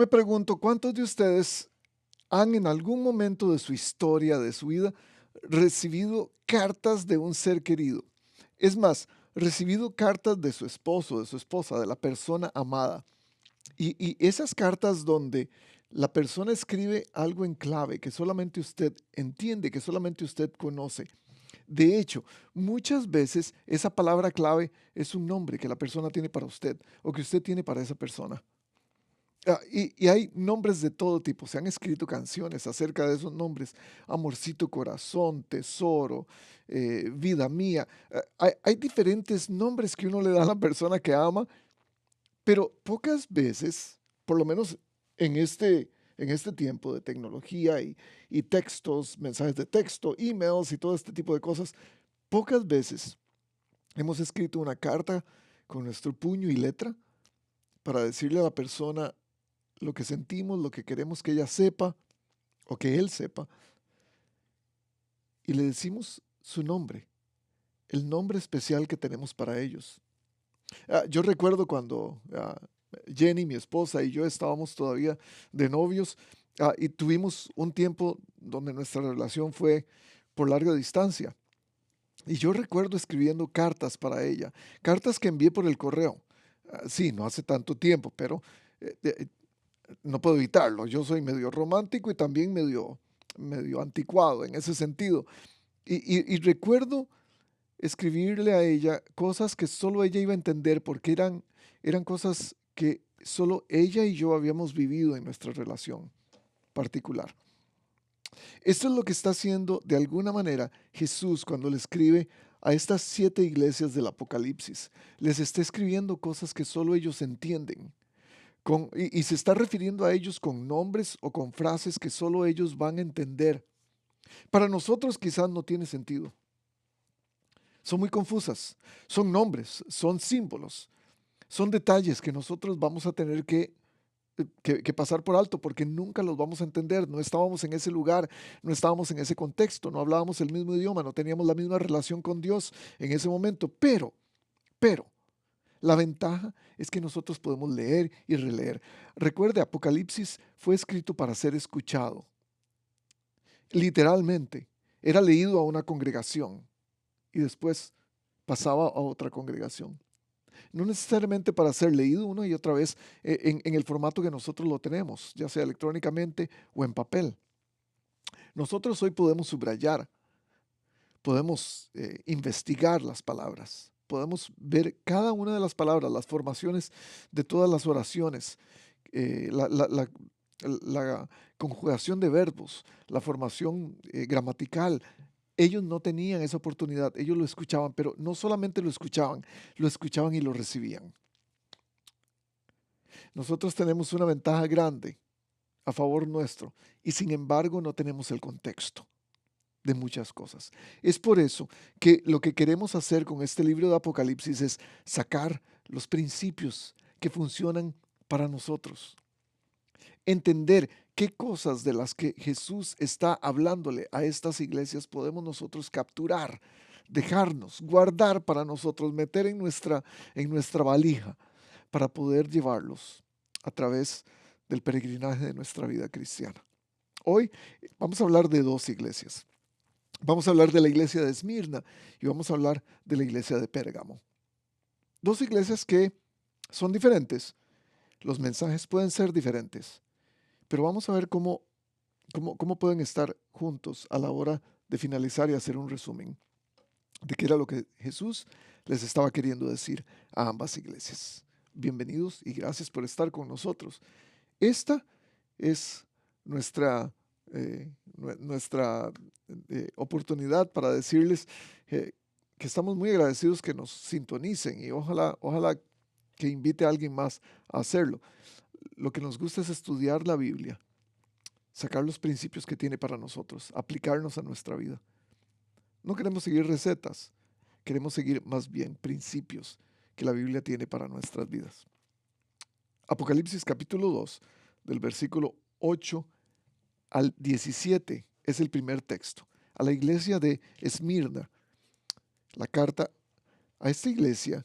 me pregunto, ¿cuántos de ustedes han en algún momento de su historia, de su vida, recibido cartas de un ser querido? Es más, recibido cartas de su esposo, de su esposa, de la persona amada. Y esas cartas donde la persona escribe algo en clave que solamente usted entiende, que solamente usted conoce. De hecho, muchas veces esa palabra clave es un nombre que la persona tiene para usted o que usted tiene para esa persona. Y hay nombres de todo tipo, se han escrito canciones acerca de esos nombres: Amorcito Corazón, Tesoro, Vida Mía. Hay diferentes nombres que uno le da a la persona que ama, pero pocas veces, por lo menos en este tiempo de tecnología y textos, mensajes de texto, emails y todo este tipo de cosas, pocas veces hemos escrito una carta con nuestro puño y letra para decirle a la persona lo que sentimos, lo que queremos que ella sepa o que él sepa, y le decimos su nombre, el nombre especial que tenemos para ellos. Yo recuerdo cuando Jenny, mi esposa, y yo estábamos todavía de novios, y tuvimos un tiempo donde nuestra relación fue por larga distancia. Y yo recuerdo escribiendo cartas para ella, cartas que envié por el correo. Sí, no hace tanto tiempo, pero eh, eh, no puedo evitarlo. Yo soy medio romántico y también medio anticuado en ese sentido. Y recuerdo escribirle a ella cosas que solo ella iba a entender porque eran cosas que solo ella y yo habíamos vivido en nuestra relación particular. Esto es lo que está haciendo de alguna manera Jesús cuando le escribe a estas 7 iglesias del Apocalipsis. Les está escribiendo cosas que solo ellos entienden. Y se está refiriendo a ellos con nombres o con frases que solo ellos van a entender. Para nosotros quizás no tiene sentido. Son muy confusas. Son nombres, son símbolos, son detalles que nosotros vamos a tener que pasar por alto porque nunca los vamos a entender. No estábamos en ese lugar, no estábamos en ese contexto, no hablábamos el mismo idioma, no teníamos la misma relación con Dios en ese momento. Pero, la ventaja es que nosotros podemos leer y releer. Recuerde, Apocalipsis fue escrito para ser escuchado. Literalmente, era leído a una congregación y después pasaba a otra congregación. No necesariamente para ser leído una y otra vez en el formato que nosotros lo tenemos, ya sea electrónicamente o en papel. Nosotros hoy podemos subrayar, podemos investigar las palabras, podemos ver cada una de las palabras, las formaciones de todas las oraciones, la conjugación de verbos, la formación gramatical. Ellos no tenían esa oportunidad, ellos lo escuchaban, pero no solamente lo escuchaban y lo recibían. Nosotros tenemos una ventaja grande a favor nuestro y sin embargo no tenemos el contexto de muchas cosas. Es por eso que lo que queremos hacer con este libro de Apocalipsis es sacar los principios que funcionan para nosotros, entender qué cosas de las que Jesús está hablándole a estas iglesias podemos nosotros capturar, dejarnos, guardar para nosotros, meter en nuestra valija para poder llevarlos a través del peregrinaje de nuestra vida cristiana. Hoy vamos a hablar de 2 iglesias. Vamos a hablar de la iglesia de Esmirna y vamos a hablar de la iglesia de Pérgamo. 2 iglesias que son diferentes. Los mensajes pueden ser diferentes, pero vamos a ver cómo pueden estar juntos a la hora de finalizar y hacer un resumen de qué era lo que Jesús les estaba queriendo decir a ambas iglesias. Bienvenidos y gracias por estar con nosotros. Esta es nuestra, nuestra oportunidad para decirles que estamos muy agradecidos que nos sintonicen y ojalá que invite a alguien más a hacerlo. Lo que nos gusta es estudiar la Biblia, sacar los principios que tiene para nosotros, aplicarnos a nuestra vida. No queremos seguir recetas, queremos seguir más bien principios que la Biblia tiene para nuestras vidas. Apocalipsis capítulo 2, del versículo 8 al 17 es el primer texto. A la iglesia de Esmirna, la carta a esta iglesia,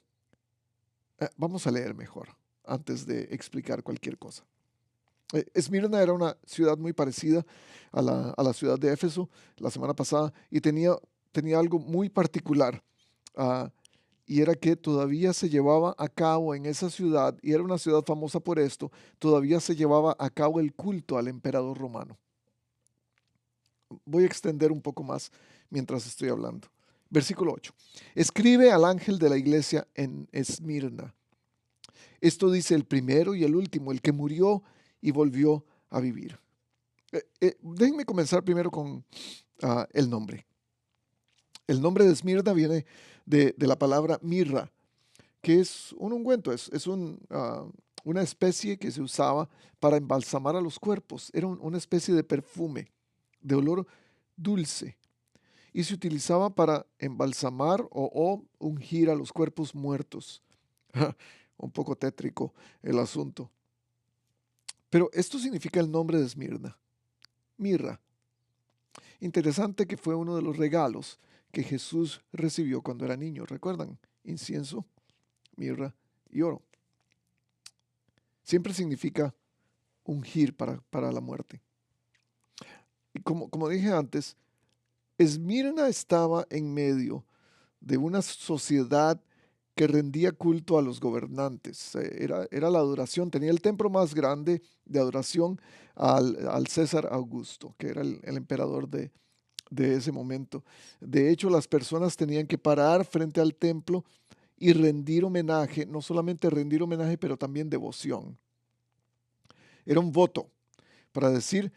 vamos a leer mejor antes de explicar cualquier cosa. Esmirna era una ciudad muy parecida a la ciudad de Éfeso la semana pasada y tenía algo muy particular. ah, y era que todavía se llevaba a cabo en esa ciudad, y era una ciudad famosa por esto, todavía se llevaba a cabo el culto al emperador romano. Voy a extender un poco más mientras estoy hablando. Versículo 8. Escribe al ángel de la iglesia en Esmirna. Esto dice el primero y el último, el que murió y volvió a vivir. Déjenme comenzar primero con el nombre. El nombre de Esmirna viene de la palabra mirra, que es un ungüento, una especie que se usaba para embalsamar a los cuerpos. Era una especie de perfume de olor dulce y se utilizaba para embalsamar o ungir a los cuerpos muertos. Un poco tétrico el asunto. Pero esto significa el nombre de Esmirna, mirra. Interesante que fue uno de los regalos que Jesús recibió cuando era niño. ¿Recuerdan? Incienso, mirra y oro. Siempre significa ungir para la muerte. Y como dije antes, Esmirna estaba en medio de una sociedad que rendía culto a los gobernantes. Era la adoración, tenía el templo más grande de adoración al César Augusto, que era el emperador de ese momento. De hecho, las personas tenían que parar frente al templo y rendir homenaje, no solamente rendir homenaje, pero también devoción. Era un voto para decir,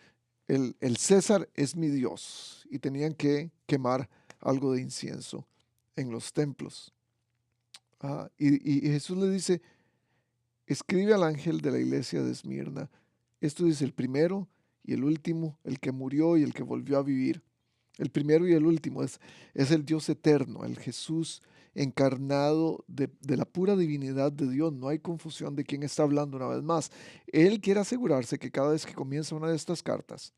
el César es mi Dios, y tenían que quemar algo de incienso en los templos. Y Jesús le dice, escribe al ángel de la iglesia de Esmirna. Esto dice el primero y el último, el que murió y el que volvió a vivir. El primero y el último es el Dios eterno, el Jesús encarnado de la pura divinidad de Dios. No hay confusión de quién está hablando una vez más. Él quiere asegurarse que cada vez que comienza una de estas cartas,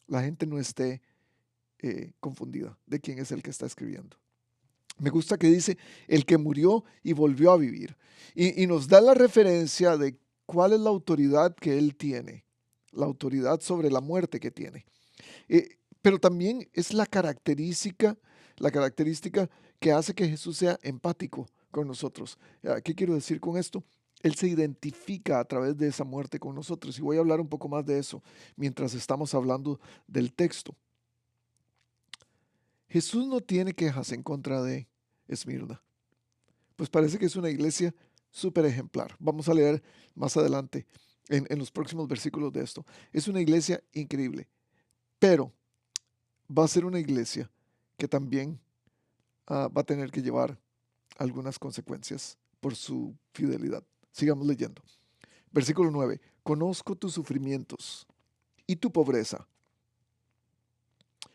la gente no esté confundida de quién es el que está escribiendo. Me gusta que dice el que murió y volvió a vivir. Y nos da la referencia de cuál es la autoridad que él tiene, la autoridad sobre la muerte que tiene. Pero también es la característica que hace que Jesús sea empático con nosotros. ¿Qué quiero decir con esto? Él se identifica a través de esa muerte con nosotros. Y voy a hablar un poco más de eso mientras estamos hablando del texto. Jesús no tiene quejas en contra de Esmirna, pues parece que es una iglesia súper ejemplar. Vamos a leer más adelante en los próximos versículos de esto. Es una iglesia increíble, pero va a ser una iglesia que también va a tener que llevar algunas consecuencias por su fidelidad. Sigamos leyendo. Versículo 9. Conozco tus sufrimientos y tu pobreza.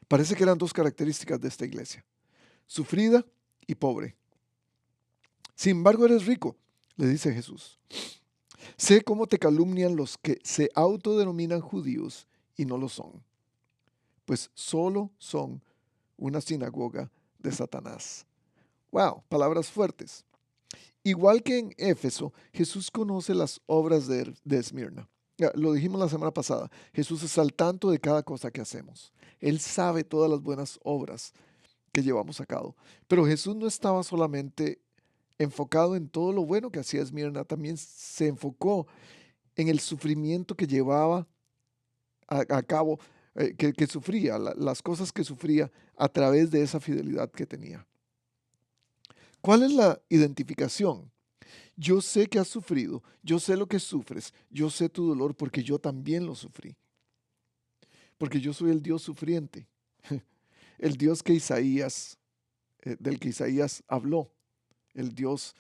Parece que eran dos características de esta iglesia: sufrida y pobre. Sin embargo, eres rico, le dice Jesús. Sé cómo te calumnian los que se autodenominan judíos y no lo son, pues solo son una sinagoga de Satanás. Wow, palabras fuertes. Igual que en Éfeso, Jesús conoce las obras de Esmirna. Lo dijimos la semana pasada, Jesús está al tanto de cada cosa que hacemos. Él sabe todas las buenas obras que llevamos a cabo. Pero Jesús no estaba solamente enfocado en todo lo bueno que hacía Esmirna, también se enfocó en el sufrimiento que llevaba a cabo, que sufría, las cosas que sufría a través de esa fidelidad que tenía. ¿Cuál es la identificación? Yo sé que has sufrido, yo sé lo que sufres, yo sé tu dolor porque yo también lo sufrí. Porque yo soy el Dios sufriente, el Dios que del que Isaías habló, el Dios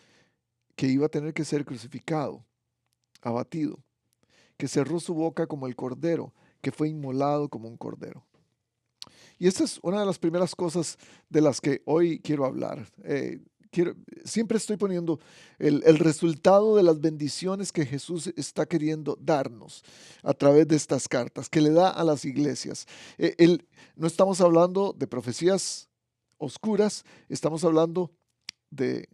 que iba a tener que ser crucificado, abatido, que cerró su boca como el cordero, que fue inmolado como un cordero. Y esta es una de las primeras cosas de las que hoy quiero hablar. Siempre estoy poniendo el resultado de las bendiciones que Jesús está queriendo darnos a través de estas cartas que le da a las iglesias. No estamos hablando de profecías oscuras, estamos hablando de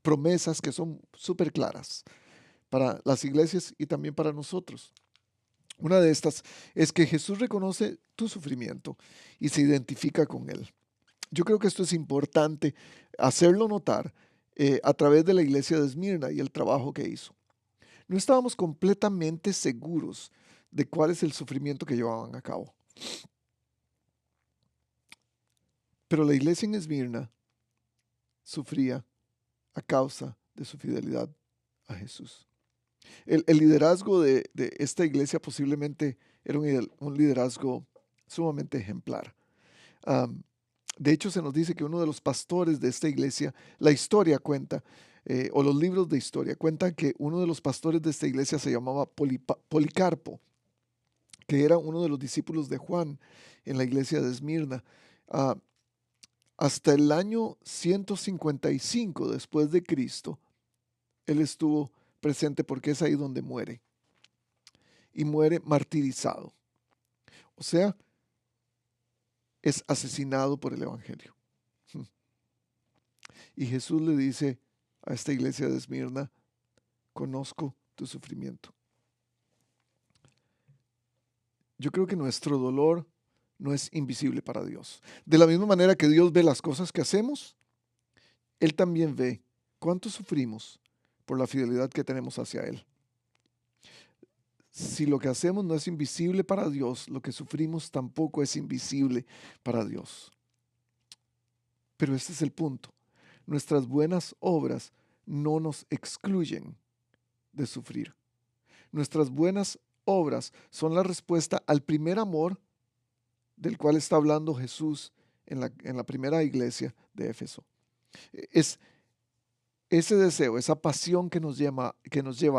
promesas que son súper claras para las iglesias y también para nosotros. Una de estas es que Jesús reconoce tu sufrimiento y se identifica con él. Yo creo que esto es importante hacerlo notar a través de la iglesia de Esmirna y el trabajo que hizo. No estábamos completamente seguros de cuál es el sufrimiento que llevaban a cabo, pero la iglesia en Esmirna sufría a causa de su fidelidad a Jesús. El liderazgo de esta iglesia posiblemente era un liderazgo sumamente ejemplar. Am, de hecho, se nos dice que uno de los pastores de esta iglesia, la historia cuenta, o los libros de historia cuentan que uno de los pastores de esta iglesia se llamaba Policarpo, que era uno de los discípulos de Juan en la iglesia de Esmirna. Ah, hasta el año 155 después de Cristo, él estuvo presente porque es ahí donde muere, y muere martirizado. O sea, es asesinado por el Evangelio. Y Jesús le dice a esta iglesia de Esmirna, conozco tu sufrimiento. Yo creo que nuestro dolor no es invisible para Dios. De la misma manera que Dios ve las cosas que hacemos, Él también ve cuánto sufrimos por la fidelidad que tenemos hacia Él. Si lo que hacemos no es invisible para Dios, lo que sufrimos tampoco es invisible para Dios. Pero este es el punto. Nuestras buenas obras no nos excluyen de sufrir. Nuestras buenas obras son la respuesta al primer amor del cual está hablando Jesús en la primera iglesia de Éfeso. Es ese deseo, esa pasión que nos lleva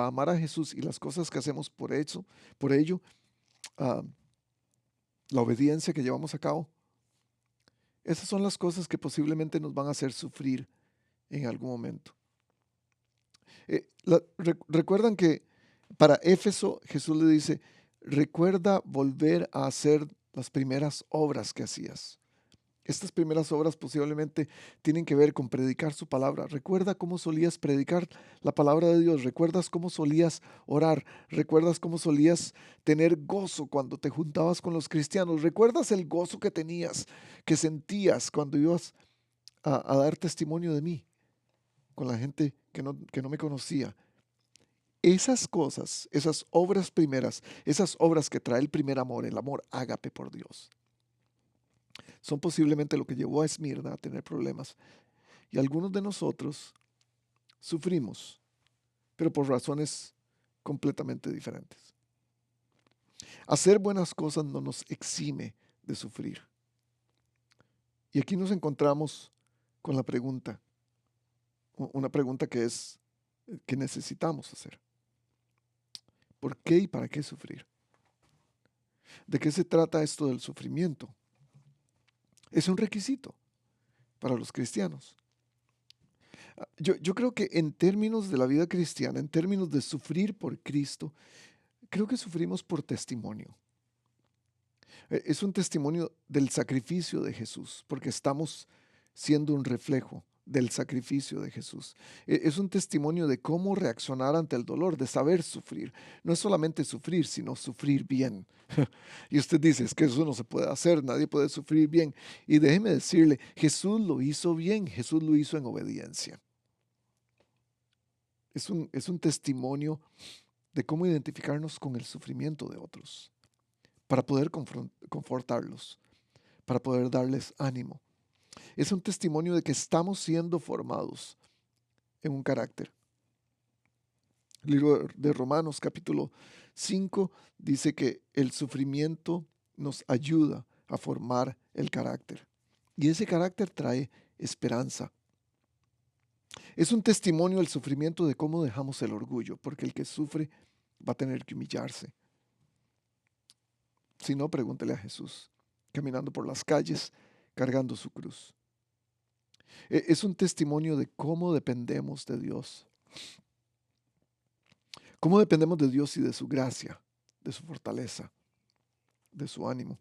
a amar a Jesús y las cosas que hacemos por ello, ah, la obediencia que llevamos a cabo. Esas son las cosas que posiblemente nos van a hacer sufrir en algún momento. Recuerdan que para Éfeso Jesús le dice, recuerda volver a hacer las primeras obras que hacías. Estas primeras obras posiblemente tienen que ver con predicar su palabra. Recuerda cómo solías predicar la palabra de Dios. Recuerdas cómo solías orar. Recuerdas cómo solías tener gozo cuando te juntabas con los cristianos. Recuerdas el gozo que tenías, que sentías cuando ibas a dar testimonio de mí con la gente que no me conocía. Esas cosas, esas obras primeras, esas obras que trae el primer amor, el amor ágape por Dios, son posiblemente lo que llevó a Esmirna a tener problemas. Y algunos de nosotros sufrimos, pero por razones completamente diferentes. Hacer buenas cosas no nos exime de sufrir. Y aquí nos encontramos con la pregunta, una pregunta que necesitamos hacer. ¿Por qué y para qué sufrir? ¿De qué se trata esto del sufrimiento? Es un requisito para los cristianos. Yo creo que en términos de la vida cristiana, en términos de sufrir por Cristo, creo que sufrimos por testimonio. Es un testimonio del sacrificio de Jesús, porque estamos siendo un reflejo del sacrificio de Jesús. Es un testimonio de cómo reaccionar ante el dolor, de saber sufrir. No es solamente sufrir, sino sufrir bien. Y usted dice, es que eso no se puede hacer, nadie puede sufrir bien. Y déjeme decirle, Jesús lo hizo bien, Jesús lo hizo en obediencia. Es un testimonio de cómo identificarnos con el sufrimiento de otros, para poder confortarlos, para poder darles ánimo. Es un testimonio de que estamos siendo formados en un carácter. El libro de Romanos capítulo 5 dice que el sufrimiento nos ayuda a formar el carácter. Y ese carácter trae esperanza. Es un testimonio del sufrimiento de cómo dejamos el orgullo, porque el que sufre va a tener que humillarse. Si no, pregúntele a Jesús, caminando por las calles, cargando su cruz. Es un testimonio de cómo dependemos de Dios. Cómo dependemos de Dios y de su gracia, de su fortaleza, de su ánimo.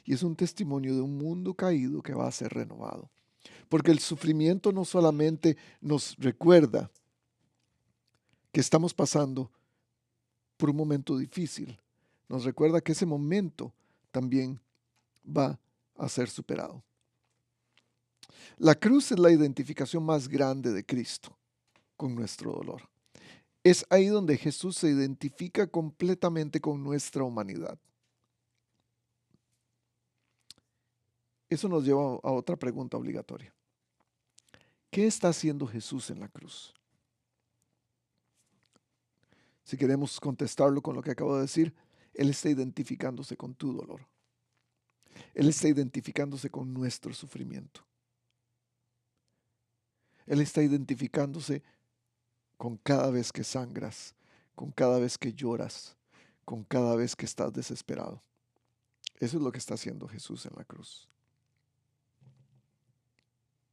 Y es un testimonio de un mundo caído que va a ser renovado. Porque el sufrimiento no solamente nos recuerda que estamos pasando por un momento difícil, nos recuerda que ese momento también va a ser superado. La cruz es la identificación más grande de Cristo con nuestro dolor. Es ahí donde Jesús se identifica completamente con nuestra humanidad. Eso nos lleva a otra pregunta obligatoria. ¿Qué está haciendo Jesús en la cruz? Si queremos contestarlo con lo que acabo de decir, Él está identificándose con tu dolor. Él está identificándose con nuestro sufrimiento. Él está identificándose con cada vez que sangras, con cada vez que lloras, con cada vez que estás desesperado. Eso es lo que está haciendo Jesús en la cruz.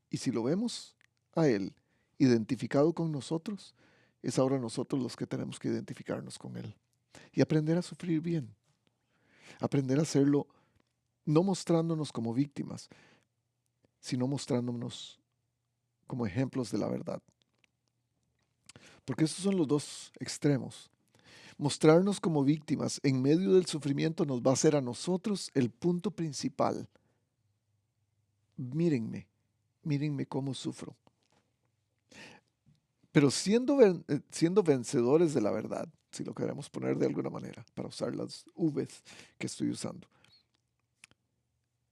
Y si lo vemos a Él identificado con nosotros, es ahora nosotros los que tenemos que identificarnos con Él y aprender a sufrir bien. Aprender a hacerlo no mostrándonos como víctimas, sino mostrándonos como ejemplos de la verdad. Porque esos son los dos extremos. Mostrarnos como víctimas en medio del sufrimiento nos va a hacer a nosotros el punto principal. Mírenme, mírenme cómo sufro. Pero siendo vencedores de la verdad, si lo queremos poner de alguna manera, para usar las V's que estoy usando,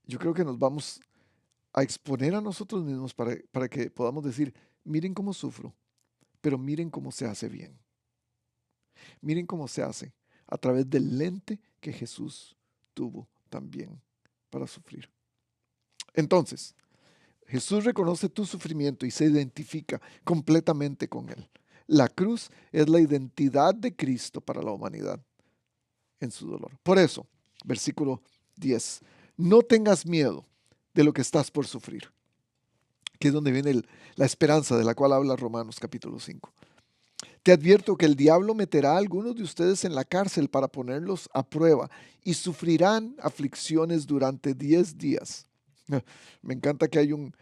yo creo que nos vamos a exponer a nosotros mismos para que podamos decir, miren cómo sufro, pero miren cómo se hace bien. Miren cómo se hace a través del lente que Jesús tuvo también para sufrir. Entonces, Jesús reconoce tu sufrimiento y se identifica completamente con él. La cruz es la identidad de Cristo para la humanidad en su dolor. Por eso, versículo 10, no tengas miedo de lo que estás por sufrir, que es donde viene la esperanza de la cual habla Romanos capítulo 5. Te advierto que el diablo meterá a algunos de ustedes en la cárcel para ponerlos a prueba y sufrirán aflicciones durante 10 días. Me encanta que hay un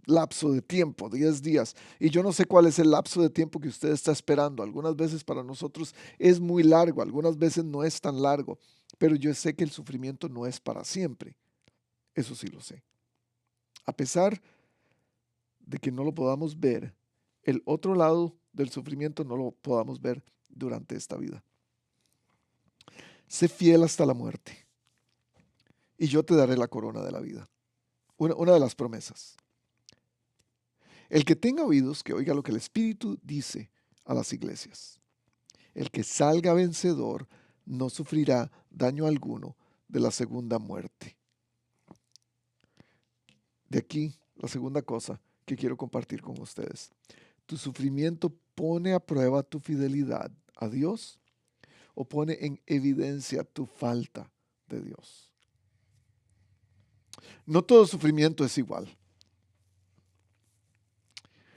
lapso de tiempo, 10 días. Y yo no sé cuál es el lapso de tiempo que usted está esperando. Algunas veces para nosotros es muy largo, algunas veces no es tan largo. Pero yo sé que el sufrimiento no es para siempre. Eso sí lo sé. A pesar de que no lo podamos ver, el otro lado del sufrimiento no lo podamos ver durante esta vida. Sé fiel hasta la muerte y yo te daré la corona de la vida. Una de las promesas. El que tenga oídos, que oiga lo que el Espíritu dice a las iglesias. El que salga vencedor no sufrirá daño alguno de la segunda muerte. De aquí la segunda cosa que quiero compartir con ustedes. ¿Tu sufrimiento pone a prueba tu fidelidad a Dios o pone en evidencia tu falta de Dios? No todo sufrimiento es igual.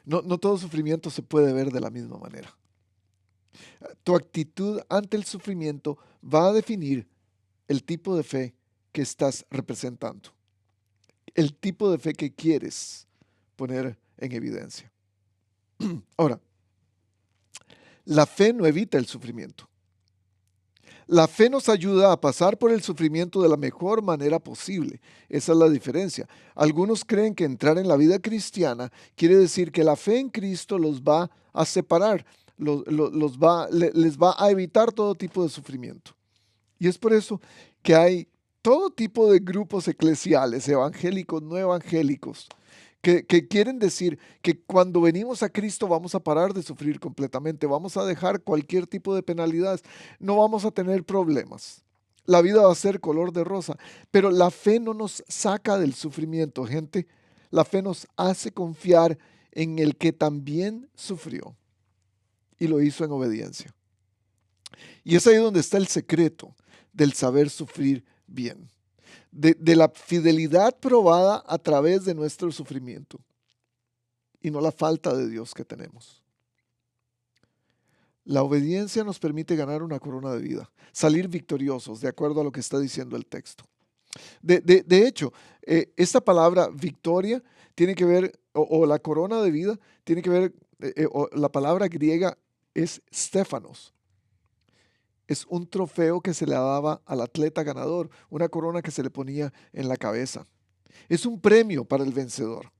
No todo sufrimiento se puede ver de la misma manera. Tu actitud ante el sufrimiento va a definir el tipo de fe que estás representando, el tipo de fe que quieres poner en evidencia. Ahora, la fe no evita el sufrimiento. La fe nos ayuda a pasar por el sufrimiento de la mejor manera posible. Esa es la diferencia. Algunos creen que entrar en la vida cristiana quiere decir que la fe en Cristo los va a separar, les va a evitar todo tipo de sufrimiento. Y es por eso que hay todo tipo de grupos eclesiales, evangélicos, no evangélicos, que quieren decir que cuando venimos a Cristo vamos a parar de sufrir completamente, vamos a dejar cualquier tipo de penalidades, no vamos a tener problemas. La vida va a ser color de rosa, pero la fe no nos saca del sufrimiento, gente. La fe nos hace confiar en el que también sufrió y lo hizo en obediencia. Y es ahí donde está el secreto del saber sufrir bien. De la fidelidad probada a través de nuestro sufrimiento y no la falta de Dios que tenemos. La obediencia nos permite ganar una corona de vida, salir victoriosos, de acuerdo a lo que está diciendo el texto. De hecho, esta palabra victoria tiene que ver, o la corona de vida, tiene que ver, o la palabra griega es Stéfanos. Es un trofeo que se le daba al atleta ganador, una corona que se le ponía en la cabeza. Es un premio para el vencedor.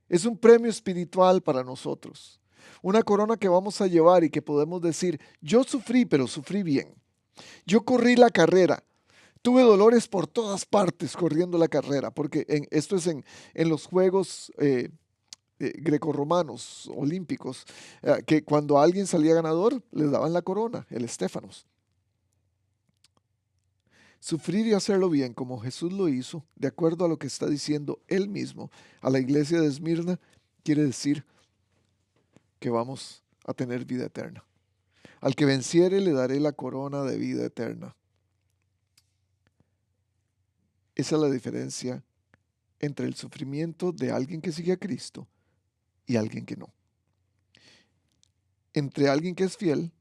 Es un premio espiritual para nosotros. Una corona que vamos a llevar y que podemos decir, yo sufrí, pero sufrí bien. Yo corrí la carrera. Tuve dolores por todas partes corriendo la carrera, porque esto es en los Juegos grecorromanos, olímpicos, que cuando alguien salía ganador, le daban la corona, el estéfanos. Sufrir y hacerlo bien como Jesús lo hizo, de acuerdo a lo que está diciendo él mismo a la iglesia de Esmirna, quiere decir que vamos a tener vida eterna. Al que venciere le daré la corona de vida eterna. Esa es la diferencia entre el sufrimiento de alguien que sigue a Cristo y alguien que no. Entre alguien que es fiel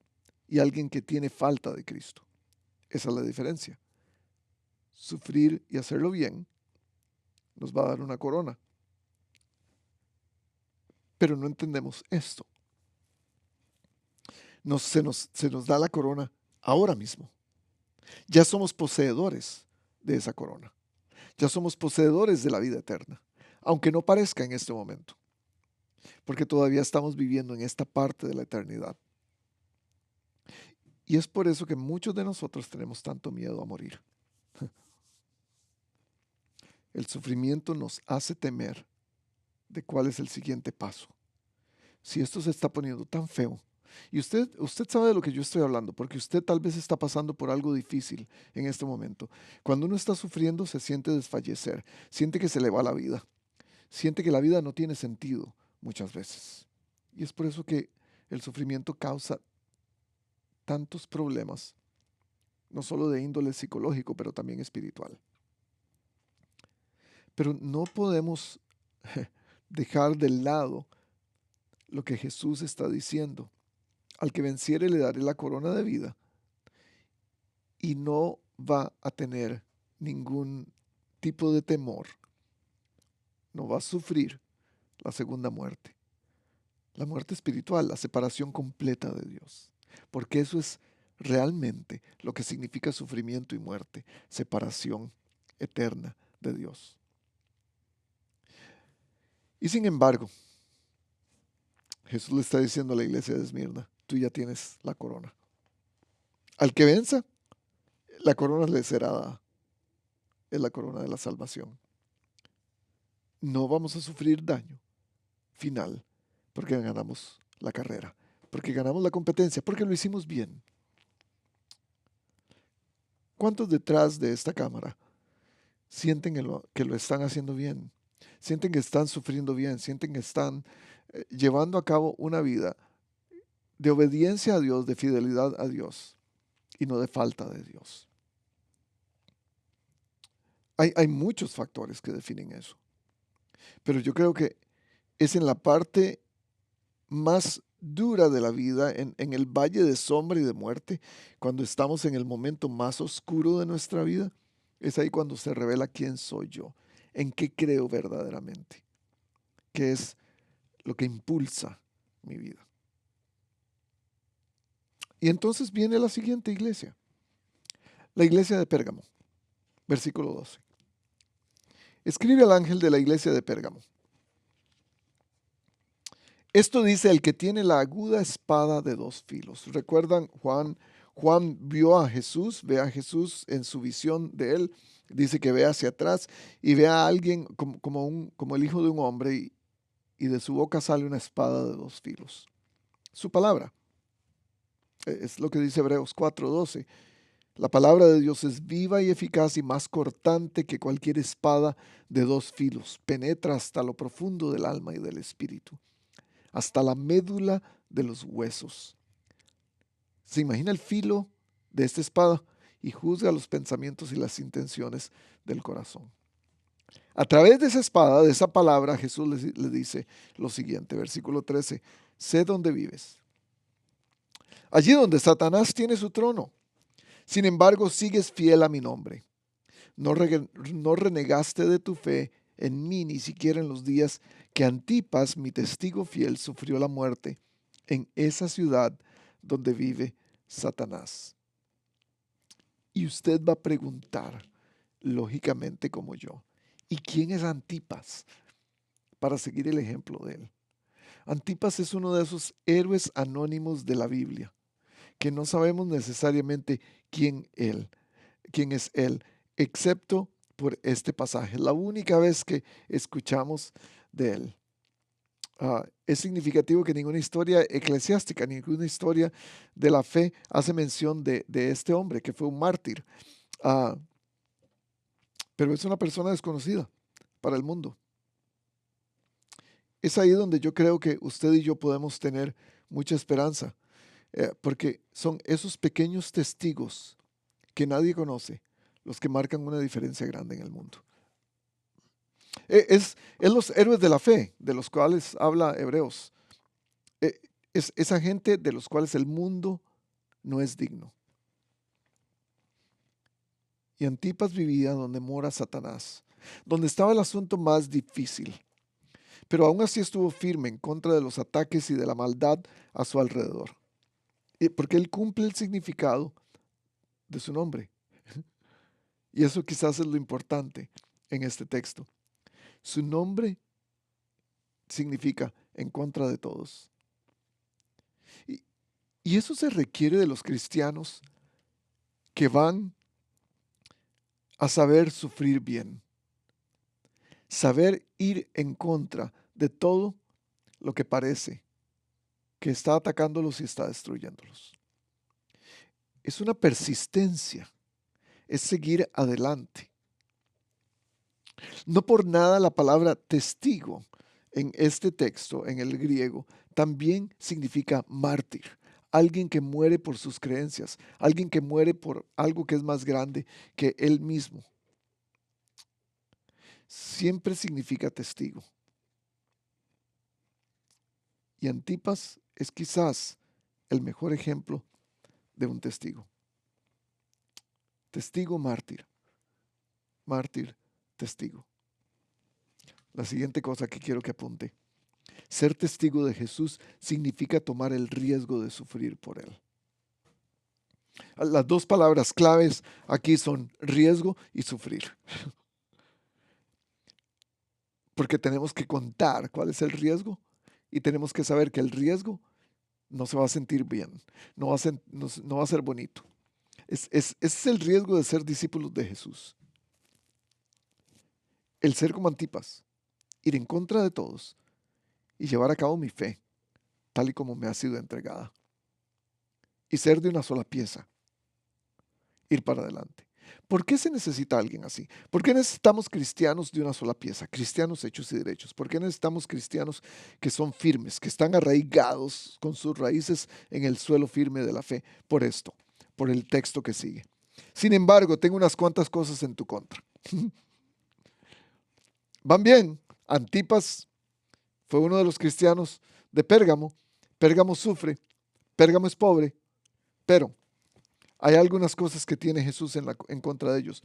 y alguien que tiene falta de Cristo. Esa es la diferencia. Sufrir y hacerlo bien nos va a dar una corona. Pero no entendemos esto. Se nos da la corona ahora mismo. Ya somos poseedores de esa corona. Ya somos poseedores de la vida eterna, aunque no parezca en este momento, porque todavía estamos viviendo en esta parte de la eternidad. Y es por eso que muchos de nosotros tenemos tanto miedo a morir. El sufrimiento nos hace temer de cuál es el siguiente paso. Si esto se está poniendo tan feo, y usted sabe de lo que yo estoy hablando, porque usted tal vez está pasando por algo difícil en este momento. Cuando uno está sufriendo, se siente desfallecer, siente que se le va la vida, siente que la vida no tiene sentido muchas veces. Y es por eso que el sufrimiento causa tantos problemas, no solo de índole psicológico, pero también espiritual. Pero no podemos dejar de lado lo que Jesús está diciendo. Al que venciere le daré la corona de vida y no va a tener ningún tipo de temor. No va a sufrir la segunda muerte. La muerte espiritual, la separación completa de Dios. Porque eso es realmente lo que significa sufrimiento y muerte. Separación eterna de Dios. Y sin embargo, Jesús le está diciendo a la iglesia de Esmirna, tú ya tienes la corona. Al que venza, la corona le será dada. Es la corona de la salvación. No vamos a sufrir daño final porque ganamos la carrera, porque ganamos la competencia, porque lo hicimos bien. ¿Cuántos detrás de esta cámara sienten que lo están haciendo bien? Sienten que están sufriendo bien, sienten que están llevando a cabo una vida de obediencia a Dios, de fidelidad a Dios y no de falta de Dios. Hay muchos factores que definen eso, pero yo creo que es en la parte más dura de la vida, en el valle de sombra y de muerte, cuando estamos en el momento más oscuro de nuestra vida, es ahí cuando se revela quién soy yo, en qué creo verdaderamente, qué es lo que impulsa mi vida. Y entonces viene la siguiente iglesia, la iglesia de Pérgamo, versículo 12. Escribe al ángel de la iglesia de Pérgamo. Esto dice el que tiene la aguda espada de dos filos. ¿Recuerdan Juan vio a Jesús, ve a Jesús en su visión de él, dice que ve hacia atrás y ve a alguien como el hijo de un hombre y de su boca sale una espada de dos filos. Su palabra, es lo que dice Hebreos 4:12. La palabra de Dios es viva y eficaz y más cortante que cualquier espada de dos filos. Penetra hasta lo profundo del alma y del espíritu, hasta la médula de los huesos. ¿Se imagina el filo de esta espada? Y juzga los pensamientos y las intenciones del corazón. A través de esa espada, de esa palabra, Jesús le dice lo siguiente, versículo 13, sé dónde vives. Allí donde Satanás tiene su trono. Sin embargo, sigues fiel a mi nombre. No renegaste de tu fe en mí ni siquiera en los días que Antipas, mi testigo fiel, sufrió la muerte en esa ciudad donde vive Satanás. Y usted va a preguntar, lógicamente como yo, ¿y quién es Antipas? Para seguir el ejemplo de él. Antipas es uno de esos héroes anónimos de la Biblia, que no sabemos necesariamente quién es él, excepto por este pasaje. La única vez que escuchamos de él. Es significativo que ninguna historia eclesiástica, ninguna historia de la fe hace mención de este hombre que fue un mártir. Ah, pero es una persona desconocida para el mundo. Es ahí donde yo creo que usted y yo podemos tener mucha esperanza, porque son esos pequeños testigos que nadie conoce los que marcan una diferencia grande en el mundo. Es los héroes de la fe de los cuales habla Hebreos. Eh, es esa gente de los cuales el mundo no es digno. Y Antipas vivía donde mora Satanás, donde estaba el asunto más difícil, pero aún así estuvo firme en contra de los ataques y de la maldad a su alrededor, porque él cumple el significado de su nombre. Y eso quizás es lo importante en este texto. Su nombre significa en contra de todos. Y, y eso se requiere de los cristianos que van a saber sufrir bien, saber ir en contra de todo lo que parece que está atacándolos y está destruyéndolos. Es una persistencia, es seguir adelante. No por nada la palabra testigo en este texto, en el griego, también significa mártir, alguien que muere por sus creencias, alguien que muere por algo que es más grande que él mismo. Siempre significa testigo. Y Antipas es quizás el mejor ejemplo de un testigo. Testigo mártir, mártir testigo. La siguiente cosa que quiero que apunte. Ser testigo de Jesús significa tomar el riesgo de sufrir por Él. Las dos palabras claves aquí son riesgo y sufrir. Porque tenemos que contar cuál es el riesgo y tenemos que saber que el riesgo no se va a sentir bien, no va a ser bonito. Ese es el riesgo de ser discípulos de Jesús. El ser como Antipas, ir en contra de todos y llevar a cabo mi fe, tal y como me ha sido entregada. Y ser de una sola pieza, ir para adelante. ¿Por qué se necesita alguien así? ¿Por qué necesitamos cristianos de una sola pieza? Cristianos hechos y derechos. ¿Por qué necesitamos cristianos que son firmes, que están arraigados con sus raíces en el suelo firme de la fe? Por esto, por el texto que sigue. Sin embargo, tengo unas cuantas cosas en tu contra. Van bien. Antipas fue uno de los cristianos de Pérgamo. Pérgamo sufre. Pérgamo es pobre. Pero hay algunas cosas que tiene Jesús en contra de ellos.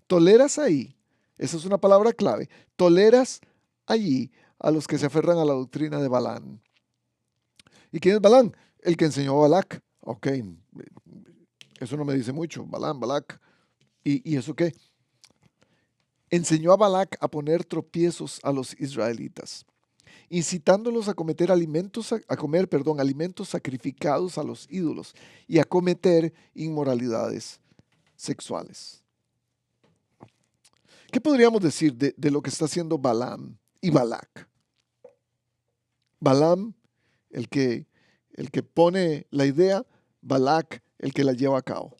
Toleras ahí, esa es una palabra clave, toleras allí a los que se aferran a la doctrina de Balaam. ¿Y quién es Balaam? El que enseñó a Balac. Ok, eso no me dice mucho. Balaam, Balac. ¿Y eso qué? Enseñó a Balac a poner tropiezos a los israelitas, incitándolos a cometer alimentos sacrificados a los ídolos y a cometer inmoralidades sexuales. ¿Qué podríamos decir de lo que está haciendo Balaam y Balac? Balaam, el que, el que pone la idea, Balac, el que la lleva a cabo.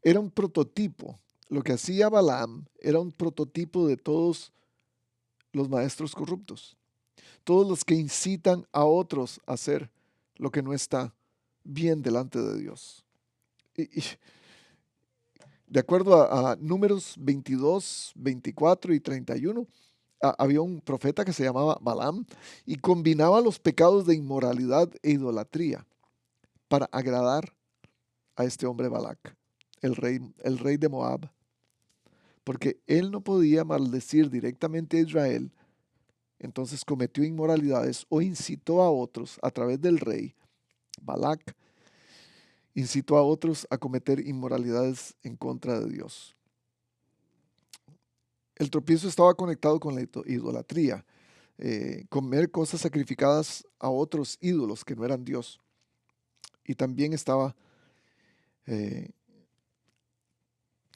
Era un prototipo. Lo que hacía Balaam era un prototipo de todos los maestros corruptos, todos los que incitan a otros a hacer lo que no está bien delante de Dios. Y de acuerdo a Números 22, 24 y 31, había un profeta que se llamaba Balaam y combinaba los pecados de inmoralidad e idolatría para agradar a este hombre Balac, el rey de Moab, porque él no podía maldecir directamente a Israel, entonces cometió inmoralidades o incitó a otros a través del rey Balac incitó a otros a cometer inmoralidades en contra de Dios. El tropiezo estaba conectado con la idolatría, comer cosas sacrificadas a otros ídolos que no eran Dios. Y también estaba eh,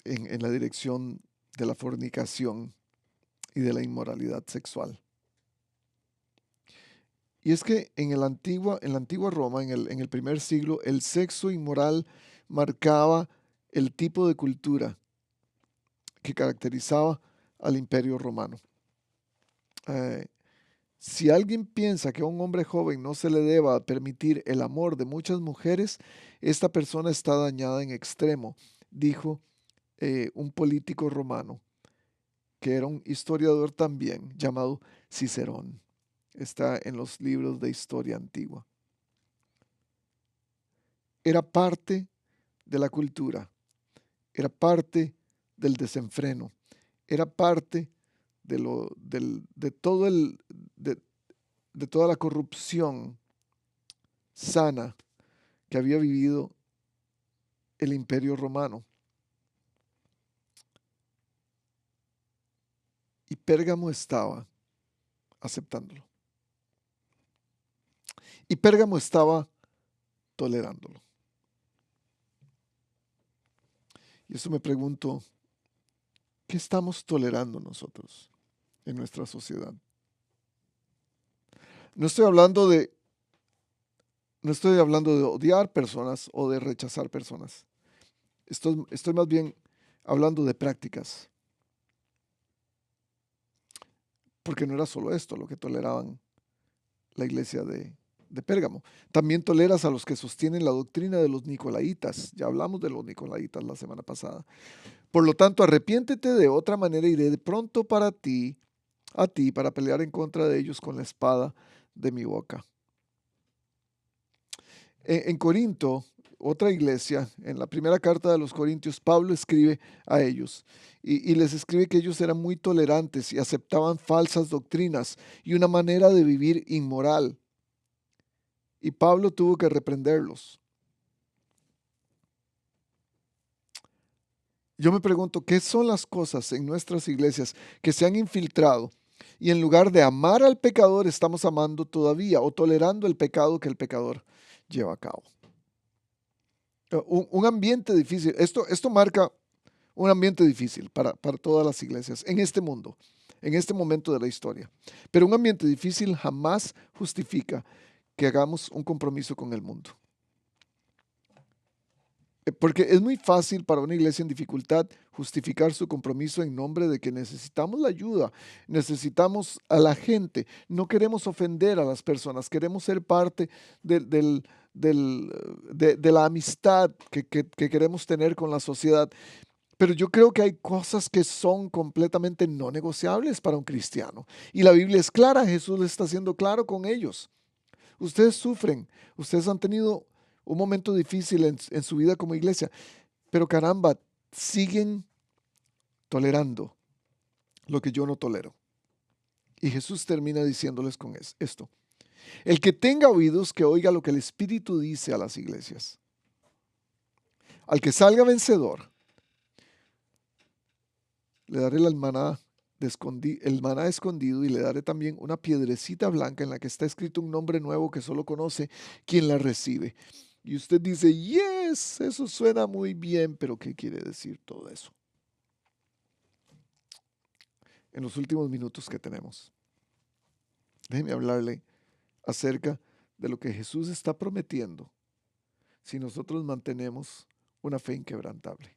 en la dirección de la fornicación y de la inmoralidad sexual. Y es que en la antigua Roma, en el primer siglo, el sexo inmoral marcaba el tipo de cultura que caracterizaba al imperio romano. Eh, si alguien piensa que a un hombre joven no se le deba permitir el amor de muchas mujeres, esta persona está dañada en extremo, dijo un político romano, que era un historiador también, llamado Cicerón. Está en los libros de historia antigua. Era parte de la cultura, era parte del desenfreno, era parte de todo de toda la corrupción sana que había vivido el imperio romano. Y Pérgamo estaba aceptándolo. Y Pérgamo estaba tolerándolo. Y eso me pregunto, ¿qué estamos tolerando nosotros en nuestra sociedad? No estoy hablando de, no estoy hablando de odiar personas o de rechazar personas. Estoy más bien hablando de prácticas, porque no era solo esto lo que toleraban la iglesia de Pérgamo. También toleras a los que sostienen la doctrina de los nicolaitas. Ya hablamos de los nicolaitas la semana pasada. Por lo tanto, arrepiéntete, de otra manera iré de pronto a ti, para pelear en contra de ellos con la espada de mi boca. En Corinto, otra iglesia, en la primera carta de los Corintios, Pablo escribe a ellos y les escribe que ellos eran muy tolerantes y aceptaban falsas doctrinas y una manera de vivir inmoral. Y Pablo tuvo que reprenderlos. Yo me pregunto, ¿qué son las cosas en nuestras iglesias que se han infiltrado y en lugar de amar al pecador estamos amando todavía o tolerando el pecado que el pecador lleva a cabo? Un ambiente difícil. Esto marca un ambiente difícil para todas las iglesias en este mundo, en este momento de la historia. Pero un ambiente difícil jamás justifica que hagamos un compromiso con el mundo. Porque es muy fácil para una iglesia en dificultad justificar su compromiso en nombre de que necesitamos la ayuda, necesitamos a la gente, no queremos ofender a las personas, queremos ser parte del, del- de la amistad que queremos tener con la sociedad. Pero yo creo que hay cosas que son completamente no negociables para un cristiano. Y la Biblia es clara, Jesús le está siendo claro con ellos. Ustedes sufren, ustedes han tenido un momento difícil en su vida como iglesia, pero caramba, siguen tolerando lo que yo no tolero. Y Jesús termina diciéndoles con esto. El que tenga oídos, que oiga lo que el Espíritu dice a las iglesias. Al que salga vencedor, le daré el maná escondido y le daré también una piedrecita blanca en la que está escrito un nombre nuevo que solo conoce quien la recibe. Y usted dice, yes, eso suena muy bien, pero ¿qué quiere decir todo eso? En los últimos minutos que tenemos, déjeme hablarle acerca de lo que Jesús está prometiendo si nosotros mantenemos una fe inquebrantable.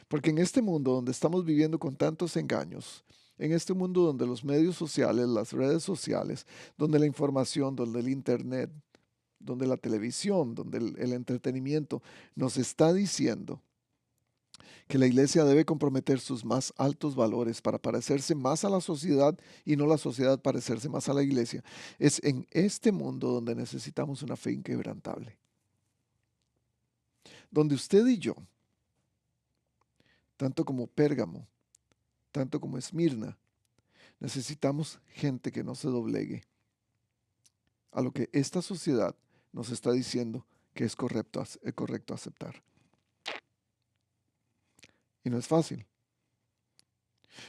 Porque en este mundo donde estamos viviendo con tantos engaños, en este mundo donde los medios sociales, las redes sociales, donde la información, donde el internet, donde la televisión, donde el entretenimiento nos está diciendo que la iglesia debe comprometer sus más altos valores para parecerse más a la sociedad y no la sociedad parecerse más a la iglesia, es en este mundo donde necesitamos una fe inquebrantable. Donde usted y yo, tanto como Pérgamo, tanto como Esmirna, necesitamos gente que no se doblegue a lo que esta sociedad nos está diciendo que es correcto aceptar. Y no es fácil,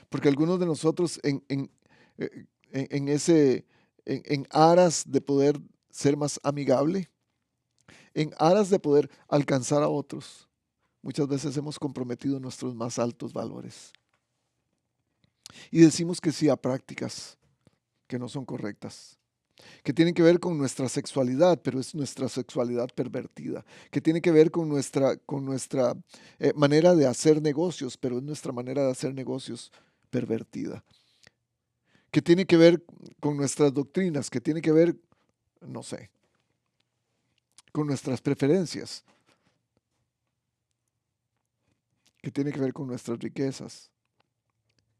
porque algunos de nosotros en ese, en aras de poder ser más amigable, en aras de poder alcanzar a otros, muchas veces hemos comprometido nuestros más altos valores y decimos que sí a prácticas que no son correctas, que tienen que ver con nuestra sexualidad, pero es nuestra sexualidad pervertida, que tiene que ver con nuestra manera de hacer negocios, pero es nuestra manera de hacer negocios pervertida, que tiene que ver con nuestras doctrinas, que tiene que ver, no sé, con nuestras preferencias, que tiene que ver con nuestras riquezas,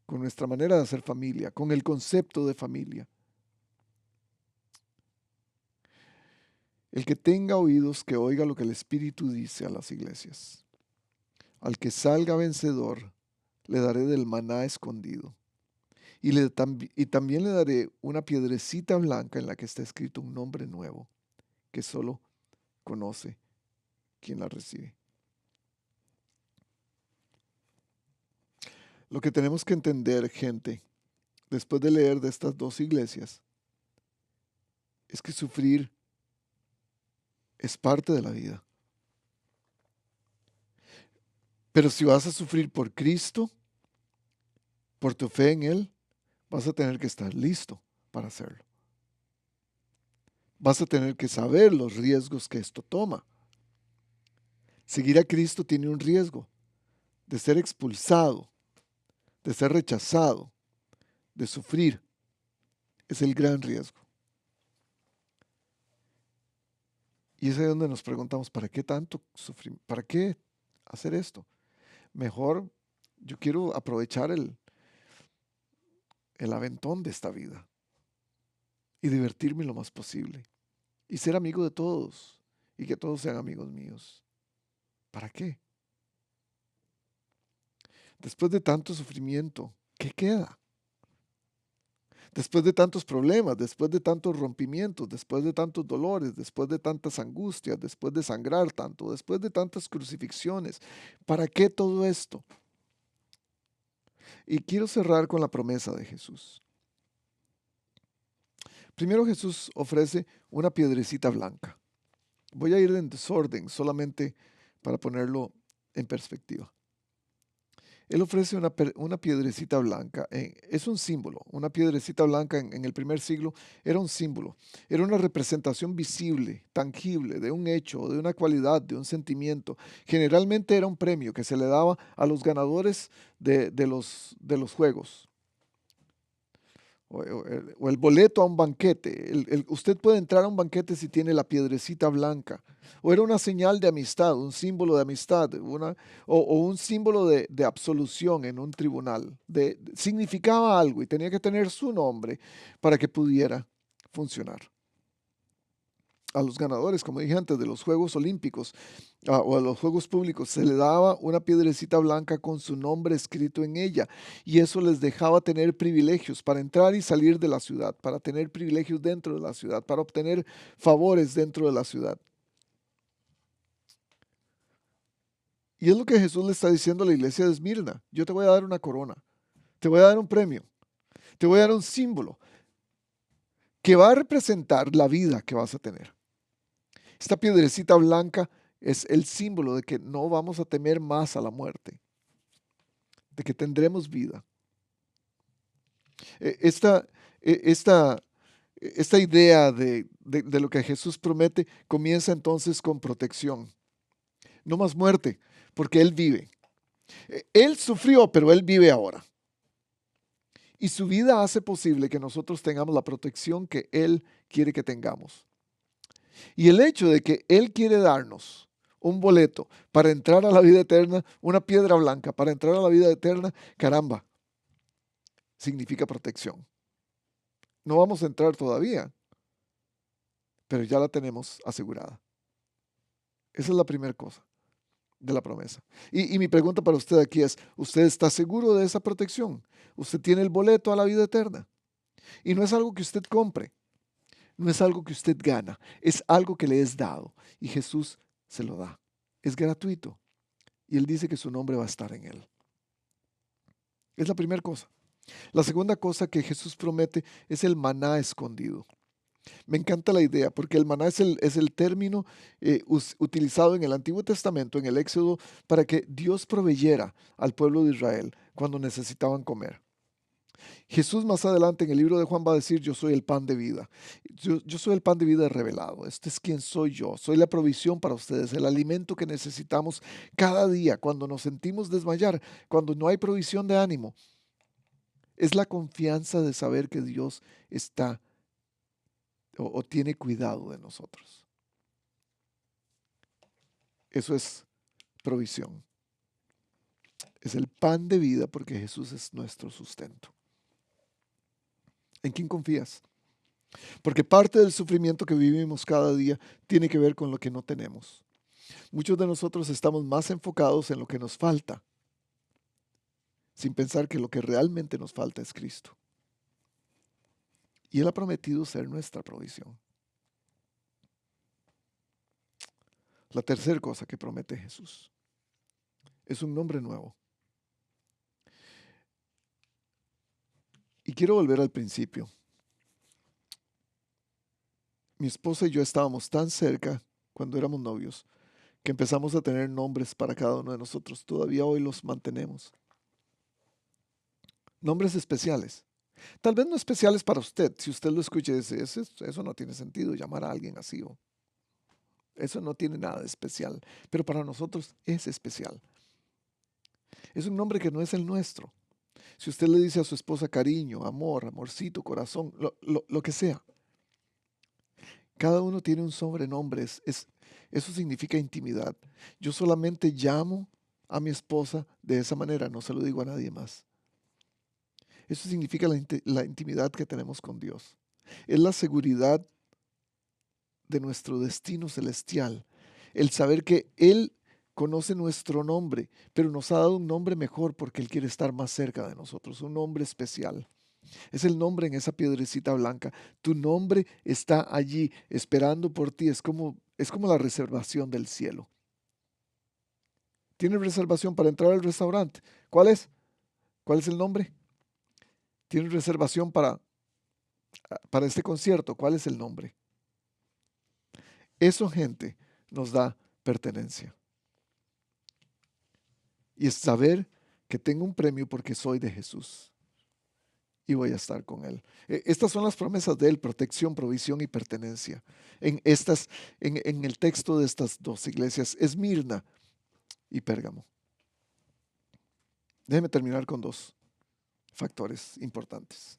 con nuestra manera de hacer familia, con el concepto de familia. El que tenga oídos, que oiga lo que el Espíritu dice a las iglesias. Al que salga vencedor, le daré del maná escondido. Y también le daré una piedrecita blanca en la que está escrito un nombre nuevo, que solo conoce quien la recibe. Lo que tenemos que entender, gente, después de leer de estas dos iglesias, es que sufrir es parte de la vida. Pero si vas a sufrir por Cristo, por tu fe en Él, vas a tener que estar listo para hacerlo. Vas a tener que saber los riesgos que esto toma. Seguir a Cristo tiene un riesgo de ser expulsado, de ser rechazado, de sufrir. Es el gran riesgo. Y es ahí donde nos preguntamos, ¿para qué tanto sufrir? ¿Para qué hacer esto? Mejor yo quiero aprovechar el aventón de esta vida y divertirme lo más posible y ser amigo de todos y que todos sean amigos míos. ¿Para qué? Después de tanto sufrimiento, ¿qué queda? Después de tantos problemas, después de tantos rompimientos, después de tantos dolores, después de tantas angustias, después de sangrar tanto, después de tantas crucifixiones, ¿para qué todo esto? Y quiero cerrar con la promesa de Jesús. Primero Jesús ofrece una piedrecita blanca. Voy a ir en desorden solamente para ponerlo en perspectiva. Él ofrece una piedrecita blanca. Es un símbolo. Una piedrecita blanca en el primer siglo era un símbolo. Era una representación visible, tangible, de un hecho, de una cualidad, de un sentimiento. Generalmente era un premio que se le daba a los ganadores de los juegos. O el boleto a un banquete. Usted puede entrar a un banquete si tiene la piedrecita blanca. O era una señal de amistad, un símbolo de amistad, o un símbolo de absolución en un tribunal. Significaba algo y tenía que tener su nombre para que pudiera funcionar. A los ganadores, como dije antes, de los Juegos Olímpicos o a los Juegos Públicos, se le daba una piedrecita blanca con su nombre escrito en ella y eso les dejaba tener privilegios para entrar y salir de la ciudad, para tener privilegios dentro de la ciudad, para obtener favores dentro de la ciudad. Y es lo que Jesús le está diciendo a la iglesia de Esmirna: yo te voy a dar una corona, te voy a dar un premio, te voy a dar un símbolo que va a representar la vida que vas a tener. Esta piedrecita blanca es el símbolo de que no vamos a temer más a la muerte, de que tendremos vida. Esta, esta, esta idea de lo que Jesús promete comienza entonces con protección. No más muerte, porque Él vive. Él sufrió, pero Él vive ahora. Y su vida hace posible que nosotros tengamos la protección que Él quiere que tengamos. Y el hecho de que Él quiere darnos un boleto para entrar a la vida eterna, una piedra blanca para entrar a la vida eterna, caramba, significa protección. No vamos a entrar todavía, pero ya la tenemos asegurada. Esa es la primera cosa de la promesa. Y mi pregunta para usted aquí es: ¿usted está seguro de esa protección? ¿Usted tiene el boleto a la vida eterna? Y no es algo que usted compre. No es algo que usted gana, es algo que le es dado y Jesús se lo da. Es gratuito y Él dice que su nombre va a estar en Él. Es la primera cosa. La segunda cosa que Jesús promete es el maná escondido. Me encanta la idea porque el maná es el término utilizado en el Antiguo Testamento, en el Éxodo, para que Dios proveyera al pueblo de Israel cuando necesitaban comer. Jesús más adelante en el libro de Juan va a decir, yo soy el pan de vida. Yo soy el pan de vida revelado. Este es quien soy yo. Soy la provisión para ustedes, el alimento que necesitamos cada día cuando nos sentimos desmayar, cuando no hay provisión de ánimo. Es la confianza de saber que Dios está o tiene cuidado de nosotros. Eso es provisión. Es el pan de vida porque Jesús es nuestro sustento. ¿En quién confías? Porque parte del sufrimiento que vivimos cada día tiene que ver con lo que no tenemos. Muchos de nosotros estamos más enfocados en lo que nos falta, sin pensar que lo que realmente nos falta es Cristo. Y Él ha prometido ser nuestra provisión. La tercera cosa que promete Jesús es un nombre nuevo. Y quiero volver al principio. Mi esposa y yo estábamos tan cerca cuando éramos novios que empezamos a tener nombres para cada uno de nosotros. Todavía hoy los mantenemos. Nombres especiales. Tal vez no especiales para usted. Si usted lo escucha y dice, eso no tiene sentido llamar a alguien así. Eso no tiene nada de especial. Pero para nosotros es especial. Es un nombre que no es el nuestro. Si usted le dice a su esposa cariño, amor, amorcito, corazón, lo que sea. Cada uno tiene un sobrenombre. Eso significa intimidad. Yo solamente llamo a mi esposa de esa manera. No se lo digo a nadie más. Eso significa la intimidad que tenemos con Dios. Es la seguridad de nuestro destino celestial. El saber que Él conoce nuestro nombre, pero nos ha dado un nombre mejor porque Él quiere estar más cerca de nosotros, un nombre especial. Es el nombre en esa piedrecita blanca. Tu nombre está allí esperando por ti. Es como la reservación del cielo. ¿Tienes reservación para entrar al restaurante? ¿Cuál es? ¿Cuál es el nombre? ¿Tienes reservación para este concierto? ¿Cuál es el nombre? Eso, gente, nos da pertenencia. Y es saber que tengo un premio porque soy de Jesús y voy a estar con Él. Estas son las promesas de Él, protección, provisión y pertenencia. En el texto de estas dos iglesias, Esmirna y Pérgamo. Déjeme terminar con dos factores importantes.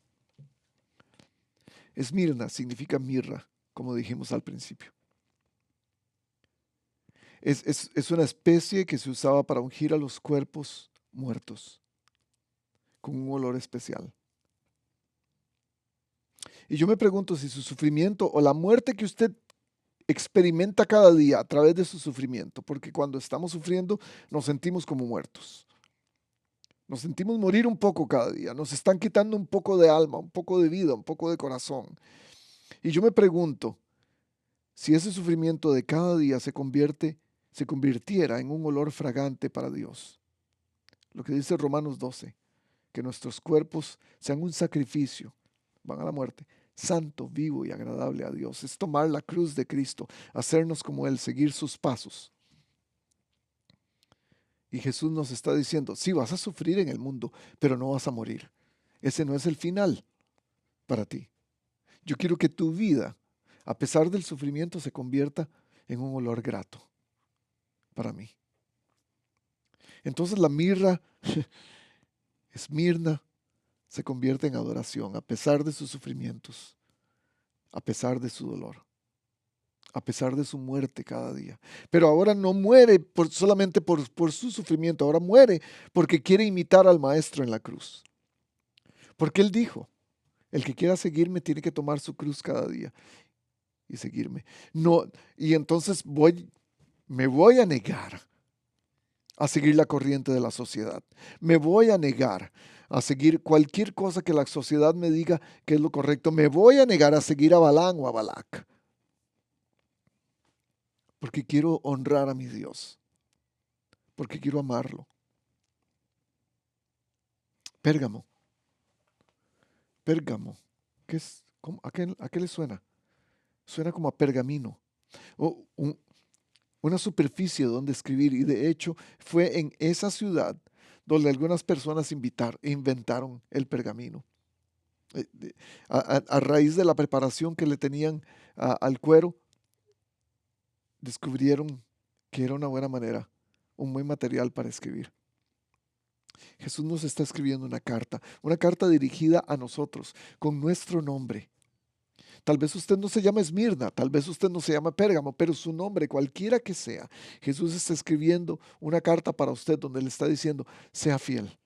Esmirna significa mirra, como dijimos al principio. Es una especie que se usaba para ungir a los cuerpos muertos con un olor especial. Y yo me pregunto si su sufrimiento o la muerte que usted experimenta cada día a través de su sufrimiento, porque cuando estamos sufriendo nos sentimos como muertos. Nos sentimos morir un poco cada día, nos están quitando un poco de alma, un poco de vida, un poco de corazón. Y yo me pregunto si ese sufrimiento de cada día se convirtiera en un olor fragante para Dios. Lo que dice Romanos 12, que nuestros cuerpos sean un sacrificio, van a la muerte, santo, vivo y agradable a Dios. Es tomar la cruz de Cristo, hacernos como Él, seguir sus pasos. Y Jesús nos está diciendo, sí, vas a sufrir en el mundo, pero no vas a morir. Ese no es el final para ti. Yo quiero que tu vida, a pesar del sufrimiento, se convierta en un olor grato para mí. Entonces la mirra, Esmirna, se convierte en adoración, a pesar de sus sufrimientos, a pesar de su dolor, a pesar de su muerte cada día. Pero ahora no muere solamente por su sufrimiento, ahora muere porque quiere imitar al Maestro en la cruz. Porque Él dijo, el que quiera seguirme tiene que tomar su cruz cada día y seguirme. No, y entonces me voy a negar a seguir la corriente de la sociedad. Me voy a negar a seguir cualquier cosa que la sociedad me diga que es lo correcto. Me voy a negar a seguir a Balán o a Balac, porque quiero honrar a mi Dios, porque quiero amarlo. Pérgamo, Pérgamo, ¿qué es? ¿A qué le suena? Suena como a pergamino, o una superficie donde escribir, y de hecho fue en esa ciudad donde algunas personas inventaron el pergamino. A raíz de la preparación que le tenían al cuero, descubrieron que era una buena manera, un buen material para escribir. Jesús nos está escribiendo una carta dirigida a nosotros, con nuestro nombre. Tal vez usted no se llama Esmirna, tal vez usted no se llama Pérgamo, pero su nombre, cualquiera que sea, Jesús está escribiendo una carta para usted donde le está diciendo, sea fiel.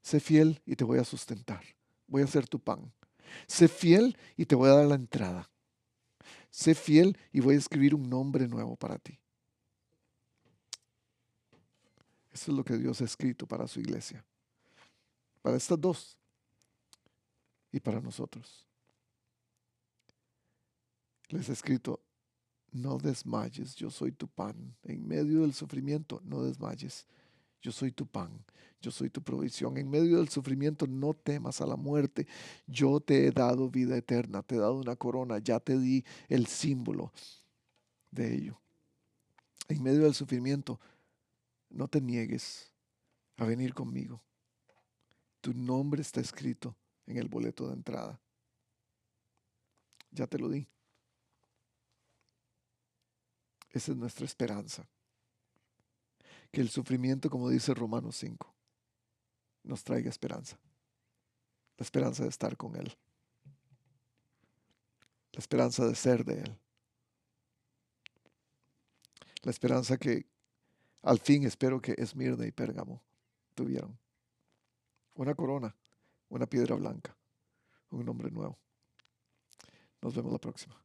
Sé fiel y te voy a sustentar. Voy a ser tu pan. Sé fiel y te voy a dar la entrada. Sé fiel y voy a escribir un nombre nuevo para ti. Eso es lo que Dios ha escrito para su iglesia. Para estas dos y para nosotros. Les ha escrito, no desmayes, yo soy tu pan. En medio del sufrimiento, no desmayes. Yo soy tu pan, yo soy tu provisión. En medio del sufrimiento no temas a la muerte. Yo te he dado vida eterna, te he dado una corona, ya te di el símbolo de ello. En medio del sufrimiento no te niegues a venir conmigo. Tu nombre está escrito en el boleto de entrada. Ya te lo di. Esa es nuestra esperanza. Que el sufrimiento, como dice Romanos 5, nos traiga esperanza. La esperanza de estar con Él. La esperanza de ser de Él. La esperanza que al fin espero que Esmirna y Pérgamo tuvieron. Una corona, una piedra blanca, un nombre nuevo. Nos vemos la próxima.